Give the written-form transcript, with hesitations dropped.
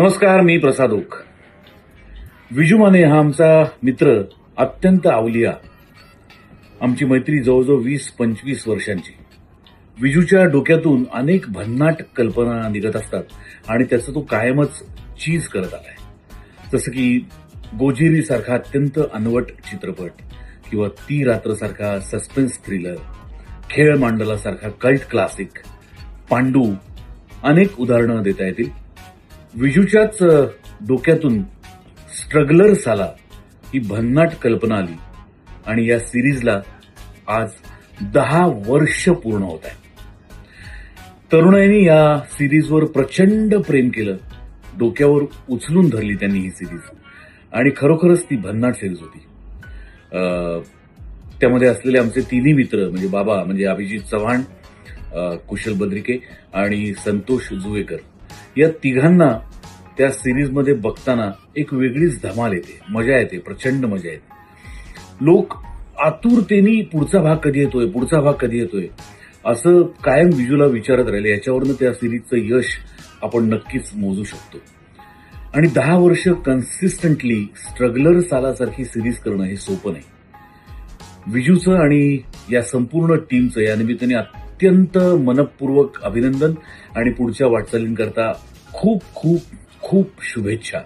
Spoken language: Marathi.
नमस्कार, मी प्रसाद ओक. विजू माने हा आमचा मित्र, अत्यंत आवलिया. आमची मैत्री जवळजवळ 20-25 वर्षांची. विजूच्या डोक्यातून अनेक भन्नाट कल्पना निघत असतात आणि त्याचं तो कायमच चीज करत आलाय. जसं की गोजिरी सारखा अत्यंत अनवट चित्रपट किंवा ती रात्र सारखा सस्पेन्स थ्रिलर, खेळ मांडला सारखा कल्ट क्लासिक, पांडू, अनेक उदाहरणं देता येतील. विजूच्याच डोक्यातून स्ट्रगलर साला ही भन्नाट कल्पना आली आणि या सिरीजला आज 10 वर्ष पूर्ण होत आहे. तरुणाईनी या सिरीजवर प्रचंड प्रेम केलं, डोक्यावर उचलून धरली त्यांनी ही सिरीज आणि खरोखरच ती भन्नाट सिरीज होती. त्यामध्ये असलेले आमचे तिन्ही मित्र म्हणजे बाबा म्हणजे अभिजित चव्हाण, कुशल बद्रिके आणि संतोष जुवेकर, या तिघांना त्या सिरीजमध्ये बघताना एक वेगळीच धमाल येते, मजा येते, प्रचंड मजा येते. लोक आतुरतेने पुढचा भाग कधी येतोय असं कायम विजूला विचारत राहिले. याच्यावरनं त्या सिरीजचं यश आपण नक्कीच मोजू शकतो. आणि 10 वर्ष कन्सिस्टंटली स्ट्रगलर सालासारखी सिरीज करणं हे सोपं नाही. विजूचं आणि या संपूर्ण टीमचं या निमित्ताने अत्यंत मनपूर्वक अभिनंदन आणि पुढच्या वाटचालींकरता खूप खूप खूप शुभेच्छा.